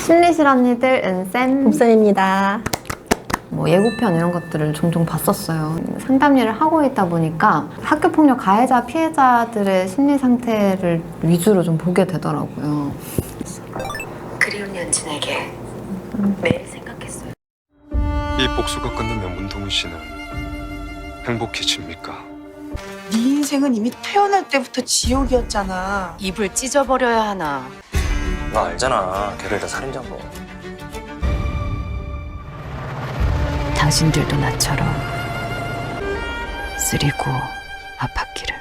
심리실언니들 은쌤 봄쌤입니다. 뭐 예고편 이런 것들을 종종 봤었어요. 상담 일을 하고 있다 보니까 학교폭력 가해자, 피해자들의 심리 상태를 위주로 좀 보게 되더라고요. 그리운 연진에게 매일 생각했어요. 이 복수가 끝나면 문동훈 씨는 행복해집니까? 네 인생은 이미 태어날 때부터 지옥이었잖아. 입을 찢어버려야 하나. 너 알잖아. 걔를 다 살인자고. 당신들도 나처럼 쓰리고 아팠기를.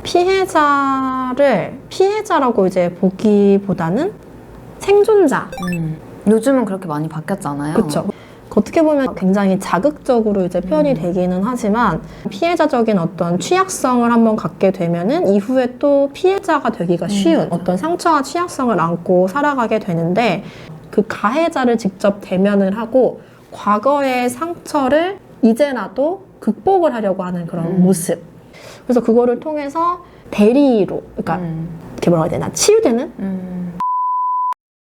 피해자를 피해자라고 이제 보기보다는 생존자. 요즘은 그렇게 많이 바뀌었잖아요. 그렇죠. 어떻게 보면 굉장히 자극적으로 이제 표현이 되기는 하지만 피해자적인 어떤 취약성을 한번 갖게 되면은 이후에 또 피해자가 되기가 쉬운 어떤 상처와 취약성을 안고 살아가게 되는데 그 가해자를 직접 대면을 하고 과거의 상처를 이제라도 극복을 하려고 하는 그런 모습. 그래서 그거를 통해서 대리로, 그러니까 이렇게 뭐라고 해야 되나, 치유되는?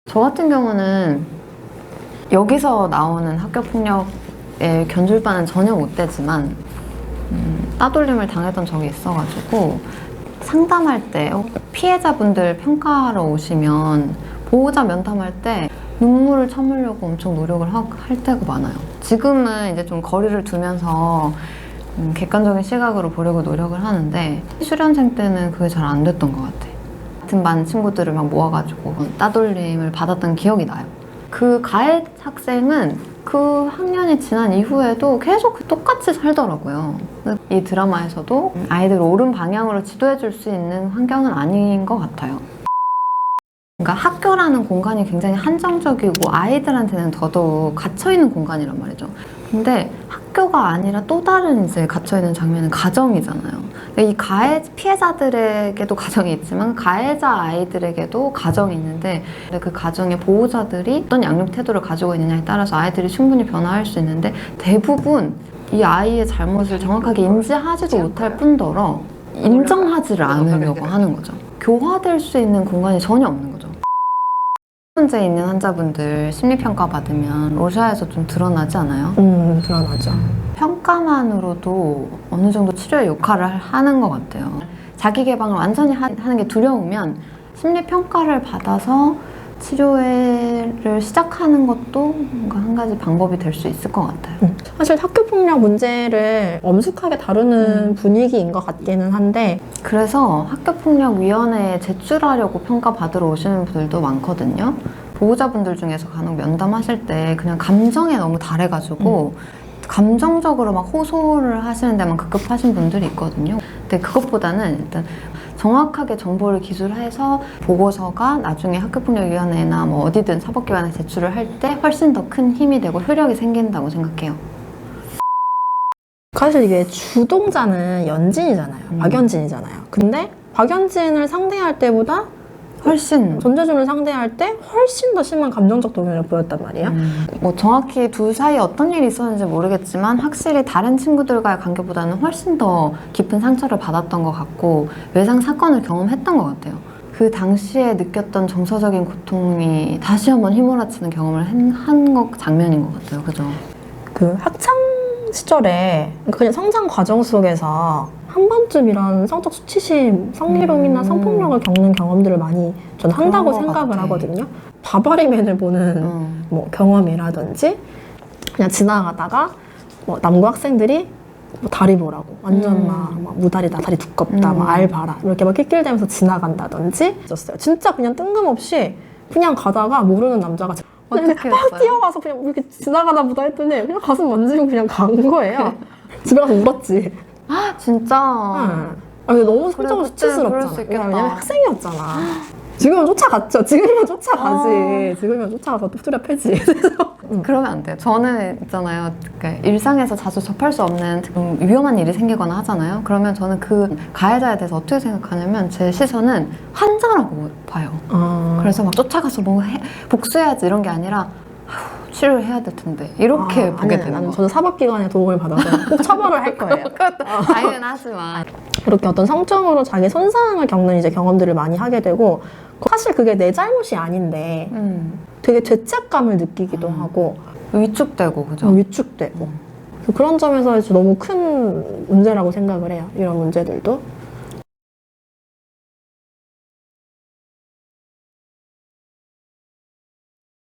저 같은 경우는 여기서 나오는 학교폭력의 견줄바는 전혀 못 되지만 따돌림을 당했던 적이 있어가지고 상담할 때 피해자분들 평가하러 오시면 보호자 면담할 때 눈물을 참으려고 엄청 노력을 할 때가 많아요. 지금은 이제 좀 거리를 두면서 객관적인 시각으로 보려고 노력을 하는데 수련생 때는 그게 잘 안 됐던 것 같아. 같은 반 친구들을 막 모아가지고 따돌림을 받았던 기억이 나요. 그 가해 학생은 그 학년이 지난 이후에도 계속 똑같이 살더라고요. 이 드라마에서도 아이들을 옳은 방향으로 지도해 줄 수 있는 환경은 아닌 것 같아요. 그러니까 학교라는 공간이 굉장히 한정적이고 아이들한테는 더더욱 갇혀있는 공간이란 말이죠. 근데 학교가 아니라 또 다른 이제 갇혀있는 장면은 가정이잖아요. 이 피해자들에게도 가정이 있지만 가해자 아이들에게도 가정이 있는데 그 가정의 보호자들이 어떤 양육 태도를 가지고 있느냐에 따라서 아이들이 충분히 변화할 수 있는데 대부분 이 아이의 잘못을 정확하게 인지하지도 못할 뿐더러 인정하지를 않으려고 하는 거죠. 교화될 수 있는 공간이 전혀 없는 거죠. 문제 있는 환자분들 심리평가 받으면 로샤에서 좀 드러나지 않아요? 드러나죠. 평가만으로도 어느 정도 치료의 역할을 하는 것 같아요. 자기 개방을 완전히 하는 게 두려우면 심리평가를 받아서 치료를 시작하는 것도 뭔가 한 가지 방법이 될 수 있을 것 같아요. 사실 학교폭력 문제를 엄숙하게 다루는 분위기인 것 같기는 한데 그래서 학교폭력위원회에 제출하려고 평가받으러 오시는 분들도 많거든요. 보호자분들 중에서 간혹 면담하실 때 그냥 감정에 너무 달해가지고 감정적으로 막 호소를 하시는 데만 급급하신 분들이 있거든요. 근데 그것보다는 일단 정확하게 정보를 기술해서 보고서가 나중에 학교폭력위원회나 뭐 어디든 사법기관에 제출을 할 때 훨씬 더 큰 힘이 되고 효력이 생긴다고 생각해요. 사실 이게 주동자는 연진이잖아요. 박연진이잖아요. 근데 박연진을 상대할 때보다 훨씬 전재준을 상대할 때 훨씬 더 심한 감정적 동요를 보였단 말이에요. 뭐 정확히 둘 사이에 어떤 일이 있었는지 모르겠지만 확실히 다른 친구들과의 관계보다는 훨씬 더 깊은 상처를 받았던 것 같고 외상 사건을 경험했던 것 같아요. 그 당시에 느꼈던 정서적인 고통이 다시 한번 휘몰아치는 경험을 한 장면인 것 같아요. 그죠? 그 학창 시절에 그냥 성장 과정 속에서 한 번쯤 이런 성적 수치심, 성희롱이나 성폭력을 겪는 경험들을 많이 저는 한다고 생각을 하거든요. 바바리맨을 보는 뭐 경험이라든지 그냥 지나가다가 뭐 남고 학생들이 뭐 다리 보라고 완전 막 무다리다, 다리 두껍다, 막 알 봐라 이렇게 막 낄낄대면서 지나간다든지 있었어요. 진짜 그냥 뜬금없이 그냥 가다가 모르는 남자가 어떻게 막 했어요? 뛰어가서 그냥 이렇게 지나가나 보다 했더니 그냥 가슴 만지고 그냥 간 거예요. 집에 가서 울었지. 진짜? 아니, 너무 그래, 성적으로 그때 수치스럽잖아. 그럴 수 있겠다. 왜냐면 학생이었잖아. 지금은 쫓아갔죠. 지금이면 쫓아가지. 지금이면 쫓아가서 두드려 패지. 그래서 그러면 안 돼요. 저는 있잖아요. 그러니까 일상에서 자주 접할 수 없는 위험한 일이 생기거나 하잖아요. 그러면 저는 그 가해자에 대해서 어떻게 생각하냐면 제 시선은 환자라고 봐요. 그래서 막 쫓아가서 뭐 복수해야지 이런 게 아니라 치료해야 될 텐데 이렇게 보게 되는 나는 거. 저도 사법기관의 도움을 받아서 꼭 처벌을 할 거예요. 그것도 당연하지만 그렇게 어떤 성적으로 자기 손상을 겪는 이제 경험들을 많이 하게 되고 사실 그게 내 잘못이 아닌데 되게 죄책감을 느끼기도 하고 위축되고 그죠? 위축되고 그런 점에서 너무 큰 문제라고 생각을 해요. 이런 문제들도.